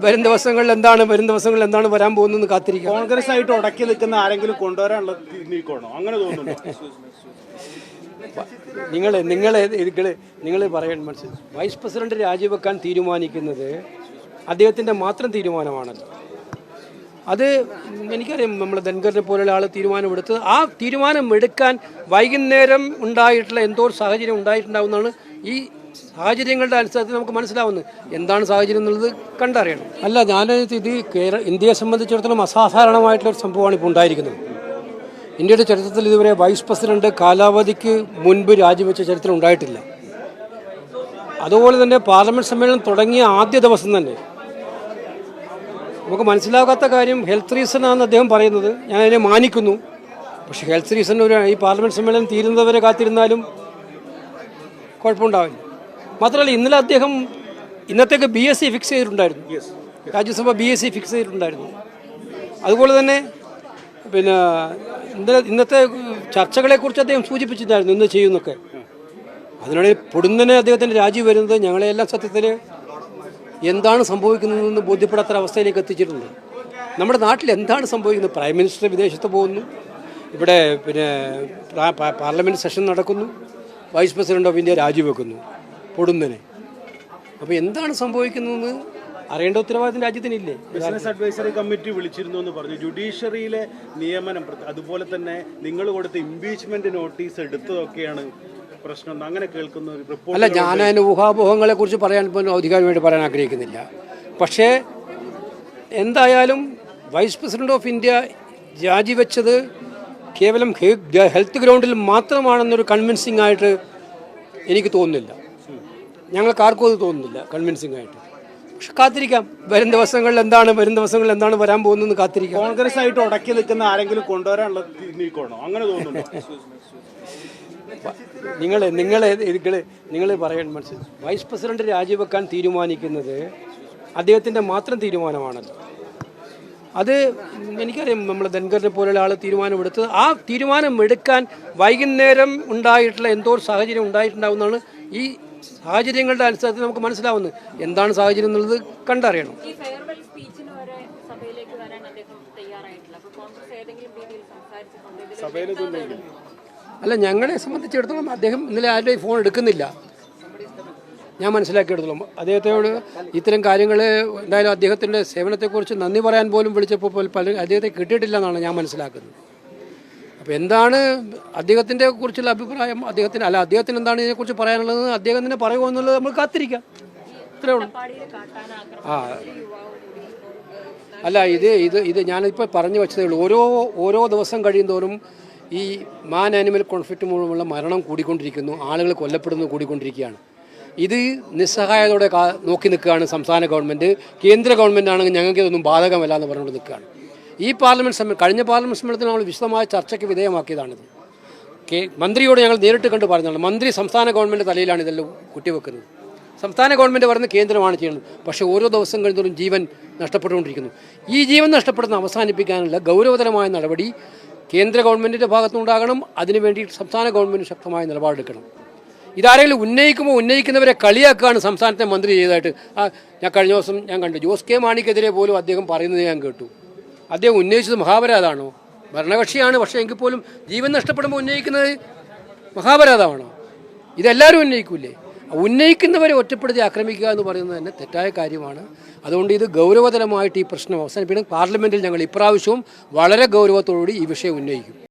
വരും ദിവസങ്ങളിൽ എന്താണ് വരാൻ പോകുന്നതെന്ന് കാത്തിരിക്കുക. കോൺഗ്രസ് ആയിട്ട് ഉടക്കി നിൽക്കുന്ന ആരെങ്കിലും കൊണ്ടുവരാനുള്ള നീക്കമാണോ അങ്ങനെ തോന്നുന്നുണ്ടോ? നിങ്ങൾ പറയാൻ മനസ്സിലായി. വൈസ് പ്രസിഡന്റ് രാജിവെക്കാൻ തീരുമാനിക്കുന്നത് അദ്ദേഹത്തിൻ്റെ മാത്രം തീരുമാനമാണല്ലോ. അത് എനിക്കറിയാം, നമ്മൾ ധൻഖറിനെ പോലുള്ള ആൾ തീരുമാനമെടുത്ത് ആ തീരുമാനമെടുക്കാൻ വൈകുന്നേരം ഉണ്ടായിട്ടുള്ള എന്തോ ഒരു സാഹചര്യം ഉണ്ടായിട്ടുണ്ടാവുന്നതാണ്. ഈ സാഹചര്യങ്ങളുടെ അടിസ്ഥാനത്തിൽ നമുക്ക് മനസ്സിലാവുന്നത് എന്താണ് സാഹചര്യം എന്നുള്ളത് കണ്ടറിയണം. അല്ല, ഇത് ഇന്ത്യയെ സംബന്ധിച്ചിടത്തോളം അസാധാരണമായിട്ടുള്ളൊരു സംഭവമാണ് ഇപ്പോൾ ഉണ്ടായിരിക്കുന്നത്. ഇന്ത്യയുടെ ചരിത്രത്തിൽ ഇതുവരെ വൈസ് പ്രസിഡന്റ് കാലാവധിക്ക് മുൻപ് രാജിവെച്ച ചരിത്രം ഉണ്ടായിട്ടില്ല. അതുപോലെ തന്നെ പാർലമെൻറ്റ് സമ്മേളനം തുടങ്ങിയ ആദ്യ ദിവസം തന്നെ നമുക്ക് മനസ്സിലാകാത്ത കാര്യം ഹെൽത്ത് റീസൺ ആണെന്ന് അദ്ദേഹം പറയുന്നത്. ഞാൻ അതിനെ മാനിക്കുന്നു. പക്ഷേ ഹെൽത്ത് റീസൺ ഈ പാർലമെൻറ്റ് സമ്മേളനം തീരുന്നവരെ കാത്തിരുന്നാലും കുഴപ്പമുണ്ടാവില്ല. മാത്രമല്ല, ഇന്നലെ അദ്ദേഹം ഇന്നത്തേക്ക് BSc ഫിക്സ് ചെയ്തിട്ടുണ്ടായിരുന്നു. രാജ്യസഭ BSc ഫിക്സ് ചെയ്തിട്ടുണ്ടായിരുന്നു. അതുപോലെ തന്നെ പിന്നെ ഇന്നത്തെ ചർച്ചകളെക്കുറിച്ച് അദ്ദേഹം സൂചിപ്പിച്ചിട്ടുണ്ടായിരുന്നു ഇന്ന് ചെയ്യുന്നൊക്കെ. അതിനിടെ പൊടുന്നനെ അദ്ദേഹത്തിൻ്റെ രാജി വരുന്നത് ഞങ്ങളെല്ലാം സത്യത്തിൽ എന്താണ് സംഭവിക്കുന്നതെന്ന് ബോധ്യപ്പെടാത്ത അവസ്ഥയിലേക്ക് എത്തിച്ചിട്ടുണ്ട്. നമ്മുടെ നാട്ടിൽ എന്താണ് സംഭവിക്കുന്നത്? പ്രൈം മിനിസ്റ്റർ വിദേശത്ത് പോകുന്നു, ഇവിടെ പിന്നെ പാർലമെൻറ്റ് സെഷൻ നടക്കുന്നു, വൈസ് പ്രസിഡന്റ് ഓഫ് ഇന്ത്യ രാജിവെക്കുന്നു പൊടുന്നനെ. അപ്പോൾ എന്താണ് സംഭവിക്കുന്നതെന്ന് അറിയേണ്ട ഉത്തരവാദിത്തം രാജ്യത്തിനില്ലേ? ബിസിനസ് അഡ്വൈസറി കമ്മിറ്റി വിളിച്ചിരുന്നു എന്ന് പറഞ്ഞു. ജുഡീഷ്യറിയിലെ നിയമനം, അതുപോലെ തന്നെ നിങ്ങൾ കൊടുത്ത ഇംപീച്ച്മെന്റ് നോട്ടീസ് എടുത്തതൊക്കെയാണ് പ്രശ്നം, അങ്ങനെ കേൾക്കുന്ന ഒരു റിപ്പോർട്ട്. അല്ല, ഞാൻ അതിന് ഊഹാപോഹങ്ങളെ കുറിച്ച് പറയാൻ പോലും ഔദ്യോഗികമായിട്ട് പറയാൻ ആഗ്രഹിക്കുന്നില്ല. പക്ഷേ എന്തായാലും വൈസ് പ്രസിഡന്റ് ഓഫ് ഇന്ത്യ രാജിവെച്ചത് കേവലം ഹെൽത്ത് ഗ്രൗണ്ടിൽ മാത്രമാണെന്നൊരു കൺവിൻസിംഗ് ആയിട്ട് എനിക്ക് തോന്നുന്നില്ല. ഞങ്ങൾക്ക് ആർക്കും അത് തോന്നുന്നില്ല കൺവിൻസിംഗ് ആയിട്ട്. പക്ഷെ കാത്തിരിക്കാം. വരും ദിവസങ്ങളിൽ എന്താണ് വരാൻ പോകുന്നതെന്ന് കാത്തിരിക്കാം. കോൺഗ്രസ് ആയിട്ട് ഉടക്കി നിൽക്കുന്ന ആരെങ്കിലും കൊണ്ടുവരാനുള്ള നീക്കമാണോ അങ്ങനെ തോന്നുന്നുണ്ടോ? നിങ്ങൾ പറയാൻ മനസ്സിലായി. വൈസ് പ്രസിഡന്റ് രാജിവെക്കാൻ തീരുമാനിക്കുന്നത് അദ്ദേഹത്തിൻ്റെ മാത്രം തീരുമാനമാണല്ലോ. അത് എനിക്കറിയാം, നമ്മൾ ധൻഖറിനെ പോലുള്ള ആൾ തീരുമാനമെടുത്ത് ആ തീരുമാനമെടുക്കാൻ വൈകുന്നേരം ഉണ്ടായിട്ടുള്ള എന്തോ ഒരു സാഹചര്യം ഉണ്ടായിട്ടുണ്ടാവുന്നതാണ്. ഈ സാഹചര്യങ്ങളുടെ അടിസ്ഥാനത്തിൽ നമുക്ക് മനസ്സിലാവുന്നത് എന്താണ് സാഹചര്യം എന്നുള്ളത് കണ്ടറിയണം. അല്ല, ഞങ്ങളെ സംബന്ധിച്ചിടത്തോളം അദ്ദേഹം ഇന്നലെ ആരുടെയും ഫോൺ എടുക്കുന്നില്ല. ഞാൻ മനസ്സിലാക്കിയെടുത്തോളം അദ്ദേഹത്തോട് ഇത്തരം കാര്യങ്ങൾ എന്തായാലും അദ്ദേഹത്തിൻ്റെ സേവനത്തെക്കുറിച്ച് നന്ദി പറയാൻ പോലും വിളിച്ചപ്പോൾ പലരും അദ്ദേഹത്തെ കിട്ടിയിട്ടില്ല എന്നാണ് ഞാൻ മനസ്സിലാക്കുന്നത്. അപ്പോൾ എന്താണ് അദ്ദേഹത്തിൻ്റെ കുറിച്ചുള്ള അഭിപ്രായം, അദ്ദേഹത്തിന് എന്താണ് ഇതിനെക്കുറിച്ച് പറയാനുള്ളത് അദ്ദേഹം തന്നെ പറയുമോ എന്നുള്ളത് നമ്മൾ കാത്തിരിക്കാം. ഇത്രേ ഉള്ളൂ. അല്ല, ഇത് ഞാനിപ്പോൾ പറഞ്ഞു വെച്ചതേ ഉള്ളൂ. ഓരോ ദിവസം കഴിയുന്തോറും ഈ മാൻ ആനിമൽ കോൺഫ്ലിക്റ്റ് മൂലമുള്ള മരണം കൂടിക്കൊണ്ടിരിക്കുന്നു, ആളുകൾ കൂടിക്കൊണ്ടിരിക്കുകയാണ്. ഇത് നിസ്സഹായതയോടെ നോക്കി നിൽക്കുകയാണ് സംസ്ഥാന ഗവൺമെൻറ്. കേന്ദ്ര ഗവൺമെൻറ് ആണെങ്കിൽ ഞങ്ങൾക്ക് ഇതൊന്നും ബാധകമല്ല എന്ന് പറഞ്ഞുകൊണ്ട് നിൽക്കുകയാണ്. ഈ കഴിഞ്ഞ പാർലമെൻറ്റ് സമ്മേളനത്തിൽ നമ്മൾ വിശദമായ ചർച്ചയ്ക്ക് വിധേയമാക്കിയതാണിത്. മന്ത്രിയോട് ഞങ്ങൾ നേരിട്ട് കണ്ട് പറഞ്ഞതാണ്. മന്ത്രി സംസ്ഥാന ഗവൺമെൻറ് തലയിലാണ് ഇതെല്ലാം കുട്ടിവെക്കുന്നത്. സംസ്ഥാന ഗവൺമെൻറ് പറയുന്നത് കേന്ദ്രമാണ് ചെയ്യുന്നത്. പക്ഷേ ഓരോ ദിവസം കഴിയുന്നതോറും ജീവൻ നഷ്ടപ്പെട്ടുകൊണ്ടിരിക്കുന്നു. ഈ ജീവൻ നഷ്ടപ്പെടുന്ന അവസാനിപ്പിക്കാനുള്ള ഗൗരവതരമായ നടപടി കേന്ദ്ര ഗവൺമെൻറ്റിൻ്റെ ഭാഗത്തുനിന്നുണ്ടാകണം. അതിനുവേണ്ടി സംസ്ഥാന ഗവൺമെൻറ് ശക്തമായ നിലപാടെടുക്കണം. ഇതാരെങ്കിലും ഉന്നയിക്കുന്നവരെ കളിയാക്കുകയാണ് സംസ്ഥാനത്തെ മന്ത്രി ചെയ്തതായിട്ട്. ഞാൻ കഴിഞ്ഞ ദിവസം ഞാൻ കണ്ടു, ജോസ് കെ മാണിക്കെതിരെ പോലും അദ്ദേഹം പറയുന്നത് ഞാൻ കേട്ടു. അദ്ദേഹം ഉന്നയിച്ചത് മഹാപരാധമാണോ? ഭരണകക്ഷിയാണ്, പക്ഷേ എങ്കിൽ പോലും ജീവൻ നഷ്ടപ്പെടുമ്പോൾ ഉന്നയിക്കുന്നത് മഹാപരാധമാണോ? ഇതെല്ലാവരും ഉന്നയിക്കൂലേ? ഉന്നയിക്കുന്നവരെ ഒറ്റപ്പെടുത്തി ആക്രമിക്കുക എന്ന് പറയുന്നത് തന്നെ തെറ്റായ കാര്യമാണ്. അതുകൊണ്ട് ഇത് ഗൗരവതരമായിട്ട് ഈ പ്രശ്നം അവസാനിപ്പിക്കണം. പാർലമെൻറ്റിൽ ഞങ്ങൾ ഇപ്രാവശ്യവും വളരെ ഗൗരവത്തോടുകൂടി ഈ വിഷയം ഉന്നയിക്കും.